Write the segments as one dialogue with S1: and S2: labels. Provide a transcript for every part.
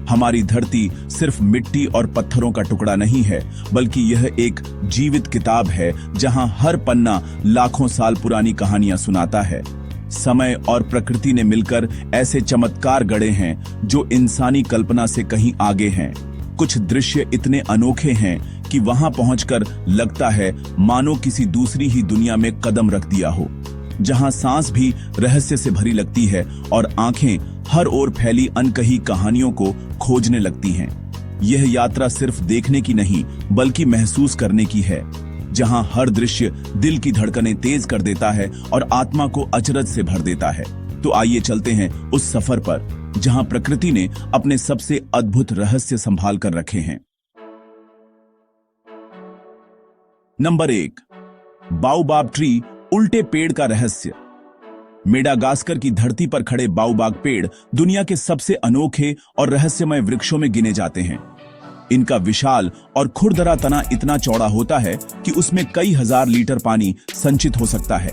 S1: हमारी धरती सिर्फ मिट्टी और पत्थरों का टुकड़ा नहीं है, बल्कि यह एक जीवित किताब है जहां हर पन्ना लाखों साल पुरानी कहानियां सुनाता है। समय और प्रकृति ने मिलकर ऐसे चमत्कार गढ़े हैं जो इंसानी कल्पना से कहीं आगे हैं। कुछ दृश्य इतने अनोखे हैं कि वहां पहुंचकर लगता है मानो किसी दूसरी ही दुनिया में कदम रख दिया हो, जहां सांस भी रहस्य से भरी लगती है और आंखें हर ओर फैली अनकही कहानियों को खोजने लगती हैं। यह यात्रा सिर्फ देखने की नहीं, बल्कि महसूस करने की है, जहां हर दृश्य दिल की धड़कनें तेज कर देता है और आत्मा को अचरज से भर देता है। तो आइए चलते हैं उस सफर पर जहां प्रकृति ने अपने सबसे अद्भुत रहस्य संभाल कर रखे हैं। नंबर 1, बाओबाब ट्री, उल्टे पेड़ का रहस्य। मेडागास्कर की धरती पर खड़े बाओबाब पेड़ दुनिया के सबसे अनोखे और रहस्यमय वृक्षों में गिने जाते हैं। इनका विशाल और खुरदरा तना इतना चौड़ा होता है कि उसमें कई हजार लीटर पानी संचित हो सकता है।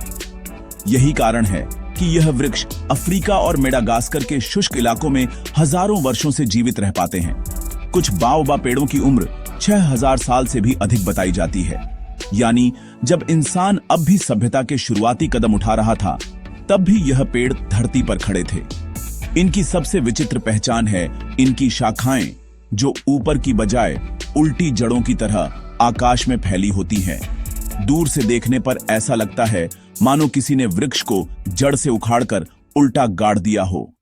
S1: यही कारण है कि यह वृक्ष अफ्रीका और मेडागास्कर के शुष्क इलाकों में हजारों वर्षों से जीवित रह पाते हैं। कुछ बाओबाब पेड़ों की उम्र 6000 साल से भी अधिक बताई जाती है। यानी जब इंसान अब भी सभ्यता के शुरुआती कदम उठा रहा था, तब भी यह पेड़ धरती पर खड़े थे। इनकी सबसे विचित्र पहचान है इनकी शाखाएं, जो ऊपर की बजाय उल्टी जड़ों की तरह आकाश में फैली होती हैं। दूर से देखने पर ऐसा लगता है मानो किसी ने वृक्ष को जड़ से उखाड़कर उल्टा गाड़ दिया हो।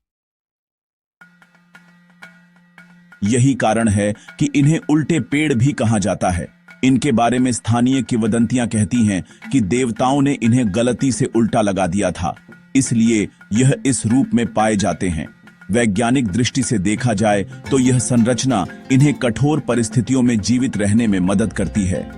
S1: यही कारण है कि इन्हें उल्टे पेड़ भी कहा जाता है। इनके बारे में स्थानीय किंवदंतियां कहती हैं कि देवताओं ने इन्हें गलती से उल्टा लगा दिया था, इसलिए यह इस रूप में पाए जाते हैं। वैज्ञानिक दृष्टि से देखा जाए तो यह संरचना इन्हें कठोर परिस्थितियों में जीवित रहने में मदद करती है।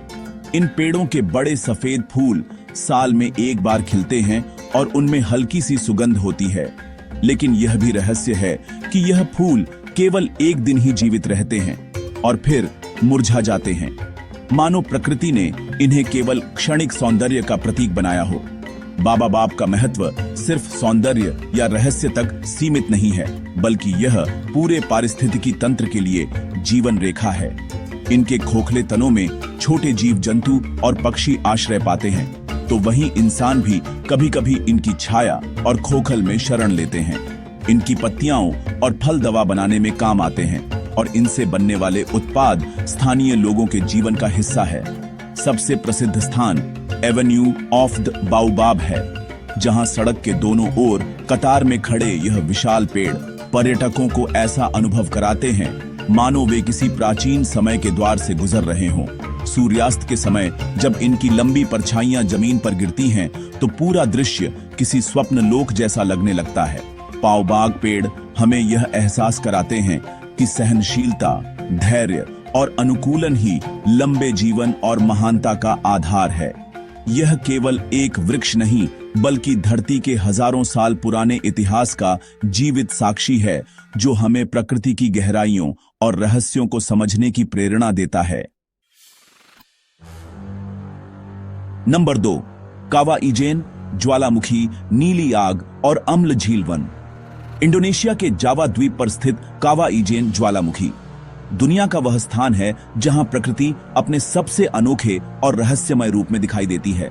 S1: इन पेड़ों के बड़े सफेद फूल साल में एक बार खिलते हैं और उनमें हल्की सी सुगंध होती है। लेकिन यह भी रहस्य है कि यह फूल केवल एक दिन ही जीवित रहते हैं और फिर मुरझा जाते हैं, मानो प्रकृति ने इन्हें केवल क्षणिक सौंदर्य का प्रतीक बनाया हो। बाओबाब का महत्व सिर्फ सौंदर्य या रहस्य तक सीमित नहीं है, बल्कि यह पूरे पारिस्थितिकी तंत्र के लिए जीवन रेखा है। इनके खोखले तनों में छोटे जीव जंतु और पक्षी आश्रय पाते हैं, तो वहीं इंसान भी कभी-कभी इनकी छाया और खोखल में शरण लेते हैं। इनकी पत्तियां और फल दवा बनाने में काम आते हैं और इनसे बनने वाले उत्पाद स्थानीय लोगों के जीवन का हिस्सा है। सबसे प्रसिद्ध स्थान एवेन्यू ऑफ द बाओबाब है, जहां सड़क के दोनों ओर कतार में खड़े यह विशाल पेड़ पर्यटकों को ऐसा अनुभव कराते हैं मानो वे किसी प्राचीन समय के द्वार से गुजर रहे हों। सूर्यास्त के समय जब इनकी लंबी परछाइयां जमीन पर गिरती हैं, तो पूरा दृश्य किसी स्वप्न लोक जैसा लगने लगता है। बाओबाब पेड़ हमें यह एहसास कराते हैं कि सहनशीलता, धैर्य और अनुकूलन ही लंबे जीवन और महानता का आधार है। यह केवल एक वृक्ष नहीं, बल्कि धरती के हजारों साल पुराने इतिहास का जीवित साक्षी है, जो हमें प्रकृति की गहराइयों और रहस्यों को समझने की प्रेरणा देता है। नंबर 2, कावा इजेन, ज्वालामुखी, नीली आग और अम्ल झील वन। इंडोनेशिया के जावा द्वीप पर स्थित कावा इजेन ज्वालामुखी दुनिया का वह स्थान है जहां प्रकृति अपने सबसे अनोखे और रहस्यमय रूप में दिखाई देती है।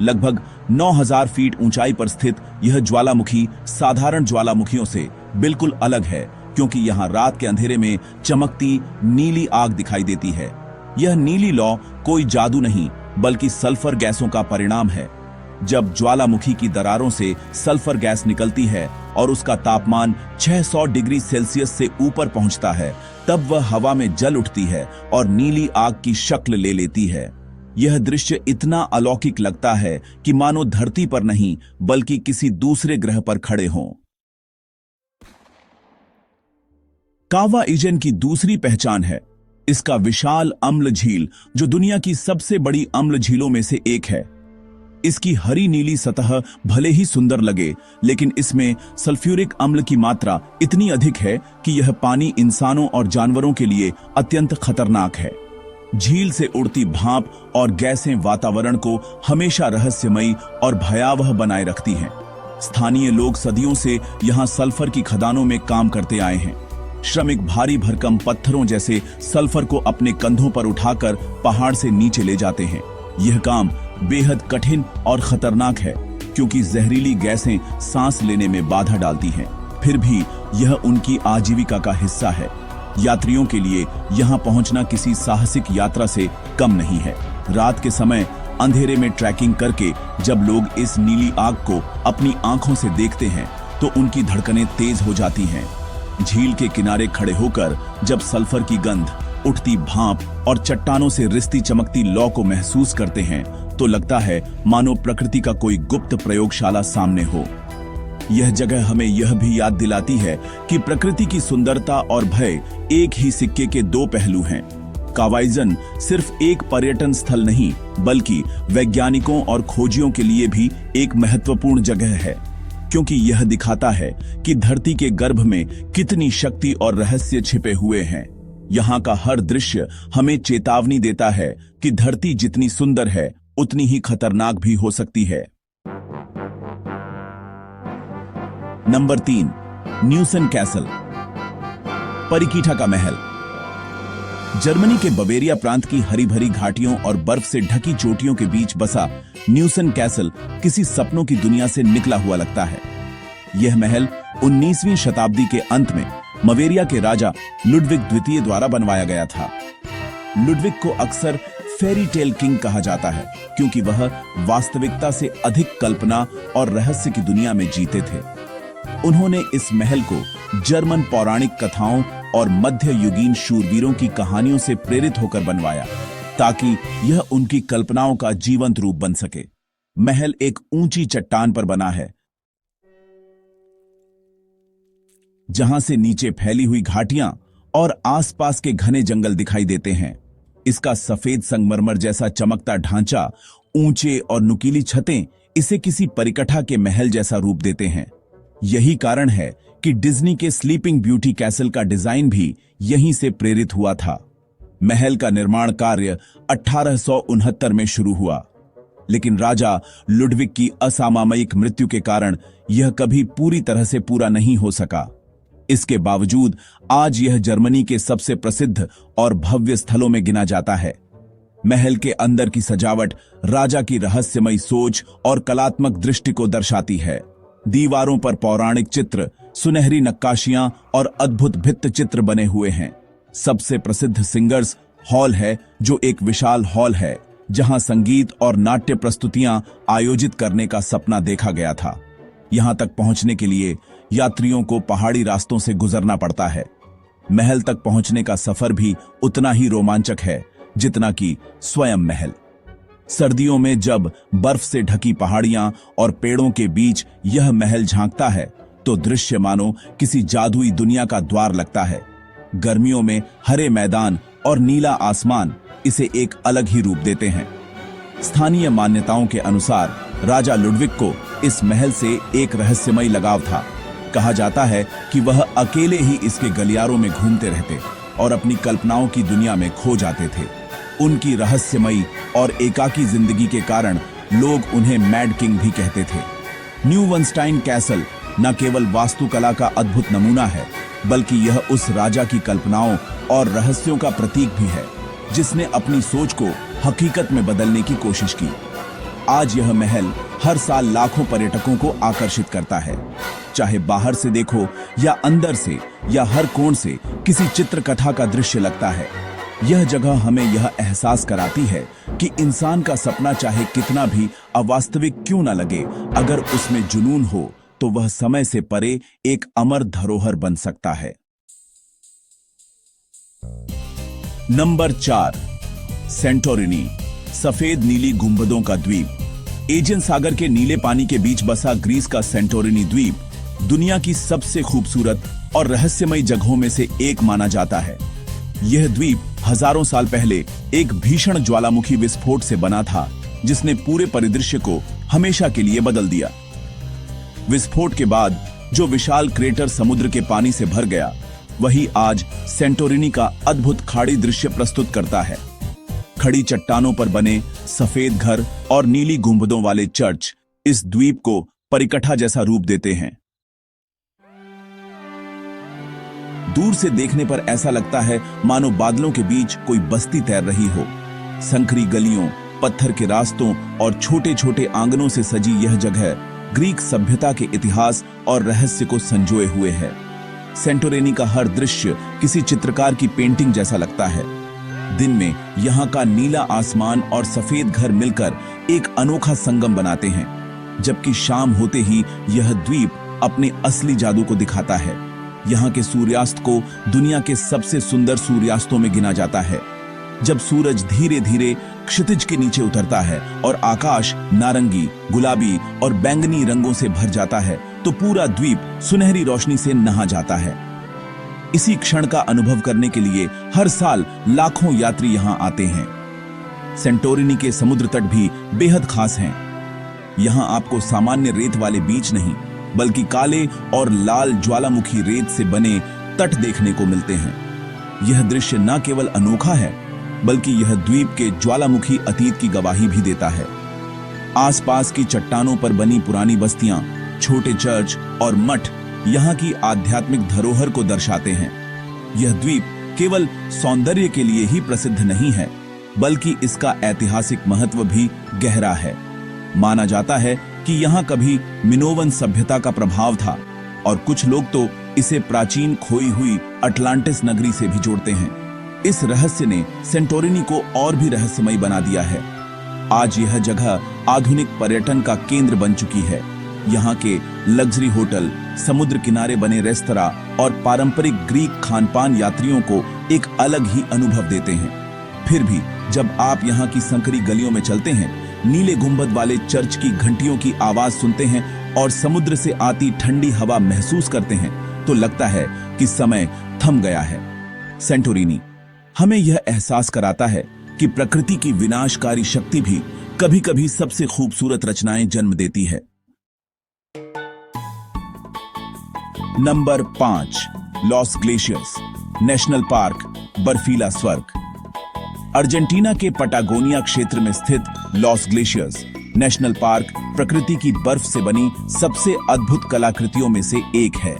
S1: लगभग 9000 फीट ऊंचाई पर स्थित यह ज्वालामुखी साधारण ज्वालामुखियों से बिल्कुल अलग है, क्योंकि यहां रात के अंधेरे में चमकती नीली आग दिखाई देती है। यह नीली लौ कोई जादू नहीं, बल्कि सल्फर गैसों का परिणाम है। जब ज्वालामुखी की दरारों से सल्फर गैस निकलती है और उसका तापमान 600 डिग्री सेल्सियस से ऊपर पहुंचता है, तब वह हवा में जल उठती है और नीली आग की शक्ल ले लेती है। यह दृश्य इतना अलौकिक लगता है कि मानो धरती पर नहीं, बल्कि किसी दूसरे ग्रह पर खड़े हों। कावा इजेन की दूसरी पहचान है इसका विशाल अम्ल झील, जो दुनिया की सबसे बड़ी अम्ल झीलों में से एक है। इसकी हरी नीली सतह भले ही सुंदर लगे, लेकिन इसमें सल्फ्यूरिक अम्ल की मात्रा इतनी अधिक है कि यह पानी इंसानों और जानवरों के लिए अत्यंत खतरनाक है। झील से उड़ती भाप और गैसें वातावरण को हमेशा रहस्यमयी और भयावह बनाए रखती हैं। स्थानीय लोग सदियों से यहां सल्फर की खदानों में काम करते आए हैं। श्रमिक भारी भरकम पत्थरों जैसे सल्फर को अपने कंधों पर उठाकर पहाड़ से नीचे ले जाते हैं। यह काम बेहद कठिन और खतरनाक है क्योंकि जहरीली गैसें सांस लेने में बाधा डालती हैं। फिर भी यह उनकी आजीविका का हिस्सा है। यात्रियों के लिए यहाँ पहुंचना किसी साहसिक यात्रा से कम नहीं है। रात के समय अंधेरे में ट्रैकिंग करके जब लोग इस नीली आग को अपनी आंखों से देखते हैं तो उनकी धड़कनें तेज हो जाती हैं। झील के किनारे खड़े होकर जब सल्फर की गंध, उठती भाप और चट्टानों से रिश्ती चमकती लौ को महसूस करते हैं तो लगता है मानो प्रकृति का कोई गुप्त प्रयोगशाला सामने हो। यह जगह हमें यह भी याद दिलाती है कि प्रकृति की सुंदरता और भय एक ही सिक्के के दो पहलू हैं। कावाईजन सिर्फ एक पर्यटन स्थल नहीं बल्कि वैज्ञानिकों और खोजियों के लिए भी एक महत्वपूर्ण जगह है, क्योंकि यह दिखाता है कि धरती के गर्भ में कितनी शक्ति और रहस्य छिपे हुए हैं। यहाँ का हर दृश्य हमें चेतावनी देता है कि धरती जितनी सुंदर है उतनी ही खतरनाक भी हो सकती है। नंबर 3, न्यूसन कैसल, परिकीठा का महल। जर्मनी के बवेरिया प्रांत की हरी भरी घाटियों और बर्फ से ढकी चोटियों के बीच बसा न्यूसन कैसल किसी सपनों की दुनिया से निकला हुआ लगता है। यह महल 19वीं शताब्दी के अंत में बवेरिया के राजा लुडविग द्वितीय द्वारा बनवाया गया था। लुडविग को अक्सर फेरी टेल किंग कहा जाता है क्योंकि वह वास्तविकता से अधिक कल्पना और रहस्य की दुनिया में जीते थे। उन्होंने इस महल को जर्मन पौराणिक कथाओं और मध्य युगीन शूरवीरों की कहानियों से प्रेरित होकर बनवाया ताकि यह उनकी कल्पनाओं का जीवंत रूप बन सके। महल एक ऊंची चट्टान पर बना है जहां से नीचे फैली हुई घाटियां और आसपास के घने जंगल दिखाई देते हैं। इसका सफेद संगमरमर जैसा चमकता ढांचा, ऊंचे और नुकीली छतें इसे किसी परिकठा के महल जैसा रूप देते हैं। यही कारण है कि डिज्नी के स्लीपिंग ब्यूटी कैसल का डिजाइन भी यहीं से प्रेरित हुआ था। महल का निर्माण कार्य 1869 में शुरू हुआ, लेकिन राजा लुडविग की असामयिक मृत्यु के कारण यह कभी पूरी तरह से पूरा नहीं हो सका। इसके बावजूद आज यह जर्मनी के सबसे प्रसिद्ध और भव्य स्थलों में गिना जाता है। महल के अंदर की सजावट राजा की रहस्यमयी सोच और कलात्मक दृष्टि को दर्शाती है। दीवारों पर पौराणिक चित्र, सुनहरी नक्काशियां और अद्भुत भित्त चित्र बने हुए हैं। सबसे प्रसिद्ध सिंगर्स हॉल है, जो एक विशाल हॉल है जहां संगीत और नाट्य प्रस्तुतियां आयोजित करने का सपना देखा गया था। यहां तक पहुंचने के लिए यात्रियों को पहाड़ी रास्तों से गुजरना पड़ता है। महल तक पहुंचने का सफर भी उतना ही रोमांचक है जितना कि स्वयं महल। सर्दियों में जब बर्फ से ढकी पहाड़ियां और पेड़ों के बीच यह महल झांकता है तो दृश्य मानो किसी जादुई दुनिया का द्वार लगता है। गर्मियों में हरे मैदान और नीला आसमान इसे एक अलग ही रूप देते हैं। स्थानीय मान्यताओं के अनुसार राजा लुडविग को इस महल से एक रहस्यमयी लगाव था। कहा जाता है कि वह अकेले ही इसके गलियारों में घूमते रहते और अपनी कल्पनाओं की दुनिया में खो जाते थे। उनकी रहस्यमयी और एकाकी जिंदगी के कारण लोग उन्हें मैड किंग भी कहते थे। न्यूवनस्टाइन कैसल न केवल वास्तुकला का अद्भुत नमूना है, बल्कि यह उस राजा की कल्पनाओं और रहस्यों का प्रतीक भी है जिसने अपनी सोच को हकीकत में बदलने की कोशिश की। आज यह महल हर साल लाखों पर्यटकों को आकर्षित करता है। चाहे बाहर से देखो या अंदर से या हर कोण से किसी चित्रकथा का दृश्य लगता है। यह जगह हमें यह एहसास कराती है कि इंसान का सपना चाहे कितना भी अवास्तविक क्यों न लगे, अगर उसमें जुनून हो तो वह समय से परे एक अमर धरोहर बन सकता है। नंबर 4, सेंटोरिनी, सफेद नीली गुंबदों का द्वीप। एजियन सागर के नीले पानी के बीच बसा ग्रीस का सेंटोरिनी द्वीप दुनिया की सबसे खूबसूरत और रहस्यमयी जगहों में से एक माना जाता है। यह द्वीप हजारों साल पहले एक भीषण ज्वालामुखी विस्फोट से बना था, जिसने पूरे परिदृश्य को हमेशा के लिए बदल दिया। विस्फोट के बाद जो विशाल क्रेटर समुद्र के पानी से भर गया, वही आज सेंटोरिनी का अद्भुत खाड़ी दृश्य प्रस्तुत करता है। खड़ी चट्टानों पर बने सफेद घर और नीली गुंबदों वाले चर्च इस द्वीप को परिकठा जैसा रूप देते हैं। दूर से देखने पर ऐसा लगता है मानो बादलों के बीच कोई बस्ती तैर रही हो। संकरी गलियों, पत्थर के रास्तों और छोटे छोटे आंगनों से सजी यह जगह ग्रीक सभ्यता के इतिहास और रहस्य को संजोए हुए है। सेंटोरिनी का हर दृश्य किसी चित्रकार की पेंटिंग जैसा लगता है। दिन में यहाँ का नीला आसमान और सफेद घर मिलकर एक अनोखा संगम बनाते हैं, जबकि शाम होते ही यह द्वीप अपने असली जादू को दिखाता है। यहाँ के सूर्यास्त को दुनिया के सबसे सुंदर सूर्यास्तों में गिना जाता है। जब सूरज धीरे धीरे क्षितिज के नीचे उतरता है और आकाश नारंगी, गुलाबी और बैंगनी रंगों से भर जाता है, तो पूरा द्वीप सुनहरी रोशनी से नहा जाता है। इसी क्षण का अनुभव करने के लिए हर साल लाखों यात्री यहाँ आते हैं। सेंटोरिनी के समुद्र तट भी बेहद खास हैं। यहाँ आपको सामान्य रेत वाले बीच नहीं, बल्कि काले और लाल ज्वालामुखी रेत से बने तट देखने को मिलते हैं। यह दृश्य न केवल अनोखा है, बल्कि यह द्वीप के ज्वालामुखी अतीत की गवाही भी देता है। आसपास की चट्टानों पर बनी पुरानी बस्तियां, छोटे चर्च और मठ यहाँ की आध्यात्मिक धरोहर को दर्शाते हैं। यह द्वीप केवल सौंदर्य के लिए ही प्रसिद्ध नहीं है, बल्कि इसका ऐतिहासिक महत्व भी गहरा है। माना जाता है कि यहाँ कभी मिनोवन सभ्यता का प्रभाव था, और कुछ लोग तो इसे प्राचीन खोई हुई अटलांटिस नगरी से भी जोड़ते हैं। इस रहस्य ने सेंटोरिनी को और भी रहस्यमय बना दिया है। आज यह जगह आधुनिक पर्यटन का केंद्र बन चुकी है। यहाँ के लग्जरी होटल, समुद्र किनारे बने रेस्तरां और पारंपरिक ग्रीक खानपान यात्रियों को एक अलग ही अनुभव देते हैं। फिर भी जब आप यहाँ की संकरी गलियों में चलते हैं, नीले गुंबद वाले चर्च की घंटियों की आवाज सुनते हैं और समुद्र से आती ठंडी हवा महसूस करते हैं, तो लगता है कि समय थम गया है। सेंटोरिनी हमें यह एहसास कराता है कि प्रकृति की विनाशकारी शक्ति भी कभी-कभी सबसे खूबसूरत रचनाएं जन्म देती है। Number 5, loss glaciers national park, बर्फीला स्वर्ग। अर्जेंटीना के पटागोनिया क्षेत्र में स्थित लॉस ग्लेशियर्स नेशनल पार्क प्रकृति की बर्फ से बनी सबसे अद्भुत कलाकृतियों में से एक है।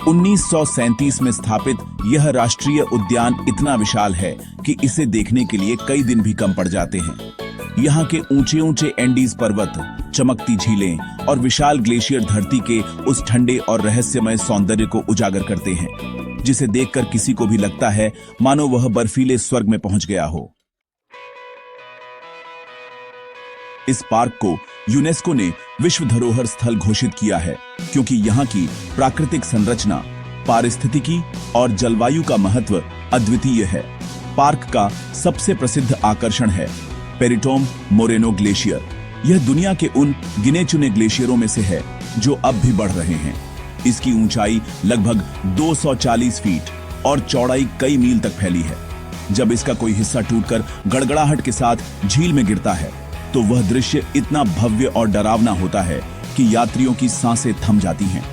S1: 1937 में स्थापित यह राष्ट्रीय उद्यान इतना विशाल है कि इसे देखने के लिए कई दिन भी कम पड़ जाते हैं। यहाँ के ऊंचे ऊंचे एंडीज पर्वत, चमकती झीलें और विशाल ग्लेशियर धरती के उस ठंडे और रहस्यमय सौंदर्य को उजागर करते हैं, जिसे देखकर किसी को भी लगता है मानो वह बर्फीले स्वर्ग में पहुंच गया हो। इस पार्क को यूनेस्को ने विश्व धरोहर स्थल घोषित किया है, क्योंकि यहाँ की प्राकृतिक संरचना, पारिस्थितिकी और जलवायु का महत्व अद्वितीय है। पार्क का सबसे प्रसिद्ध आकर्षण है पेरिटोम मोरेनो ग्लेशियर। यह दुनिया के उन गिने चुने ग्लेशियरों में से है जो अब भी बढ़ रहे हैं। इसकी ऊंचाई लगभग 240 फीट और चौड़ाई कई मील तक फैली है। जब इसका कोई हिस्सा टूटकर गड़गड़ाहट के साथ झील में गिरता है, तो वह दृश्य इतना भव्य और डरावना होता है कि यात्रियों की सांसें थम जाती हैं।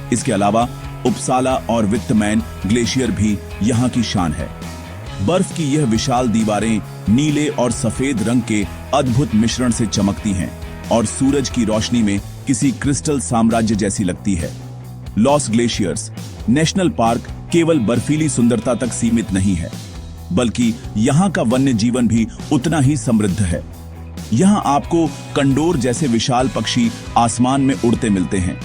S1: इसके अलावा उपसाला और वित्तमैन ग्लेशियर भी यहाँ की शान है। बर्फ की यह विशाल दीवारें नीले और सफेद रंग के अद्भुत मिश्रण से चमकती हैं और सूरज की रोशनी में किसी क्रिस्टल साम्राज्य जैसी लगती है। लॉस ग्लेशियर्स नेशनल पार्क केवल बर्फीली सुंदरता तक सीमित नहीं है, बल्कि यहाँ का वन्य जीवन भी उतना ही समृद्ध है। यहाँ आपको कंडोर जैसे विशाल पक्षी आसमान में उड़ते मिलते हैं।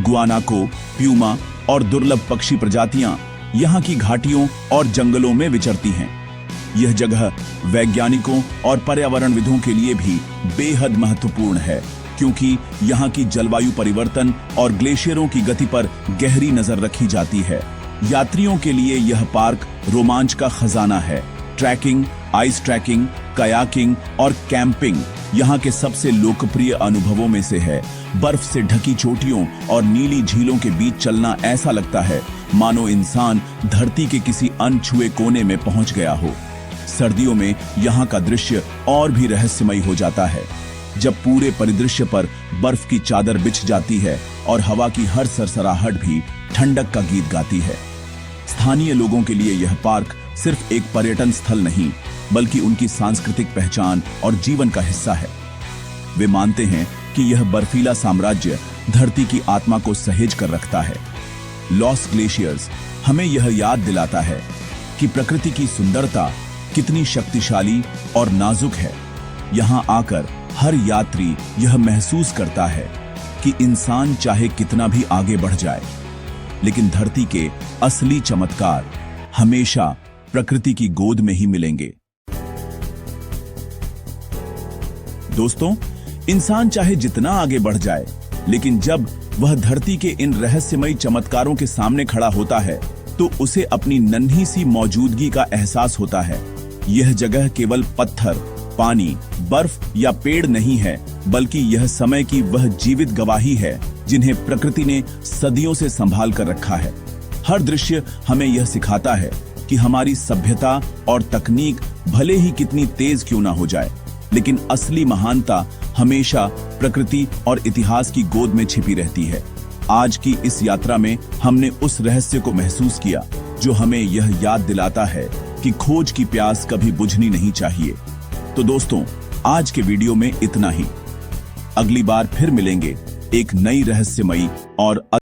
S1: गुआनाको, प्यूमा और दुर्लभ पक्षी प्रजातियां यहाँ की घाटियों और जंगलों में विचरती हैं। यह जगह वैज्ञानिकों और पर्यावरणविदों के लिए भी बेहद महत्वपूर्ण है, क्योंकि यहाँ की जलवायु परिवर्तन और ग्लेशियरों की गति पर गहरी नजर रखी जाती है। यात्रियों के लिए यह पार्क रोमांच का खजाना है। ट्रैकिंग, आइस ट्रैकिंग, कयाकिंग और कैंपिंग यहाँ के सबसे लोकप्रिय अनुभवों में से है। बर्फ से ढकी चोटियों और नीली झीलों के बीच चलना ऐसा लगता है मानो इंसान धरती के किसी अनछुए कोने में पहुंच गया हो। सर्दियों में यहाँ का दृश्य और भी रहस्यमयी हो जाता है, जब पूरे परिदृश्य पर बर्फ की चादर बिछ जाती है और हवा की हर सरसराहट भी ठंडक का गीत गाती है। स्थानीय लोगों के लिए यह पार्क सिर्फ एक पर्यटन स्थल नहीं, बल्कि उनकी सांस्कृतिक पहचान और जीवन का हिस्सा है। वे मानते हैं कि यह बर्फीला साम्राज्य धरती की आत्मा को सहेज कर रखता है। लॉस्ट ग्लेशियर्स हमें यह याद दिलाता है कि प्रकृति की सुंदरता कितनी शक्तिशाली और नाजुक है। यहाँ आकर हर यात्री यह महसूस करता है कि इंसान चाहे कितना भी आगे बढ़ जाए, लेकिन धरती के असली चमत्कार हमेशा प्रकृति की गोद में ही मिलेंगे। दोस्तों, इंसान चाहे जितना आगे बढ़ जाए, लेकिन जब वह धरती के इन रहस्यमयी चमत्कारों के सामने खड़ा होता है तो उसे अपनी नन्ही सी मौजूदगी का एहसास होता है। यह जगह केवल पत्थर, पानी, बर्फ या पेड़ नहीं है, बल्कि यह समय की वह जीवित गवाही है जिन्हें प्रकृति ने सदियों से संभाल कर रखा है। हर दृश्य हमें यह सिखाता है कि हमारी सभ्यता और तकनीक भले ही कितनी तेज क्यों ना हो जाए, लेकिन असली महानता हमेशा प्रकृति और इतिहास की गोद में छिपी रहती है। आज की इस यात्रा में हमने उस रहस्य को महसूस किया जो हमें यह याद दिलाता है कि खोज की प्यास कभी बुझनी नहीं चाहिए। तो दोस्तों, आज के वीडियो में इतना ही। अगली बार फिर मिलेंगे एक नई रहस्यमयी और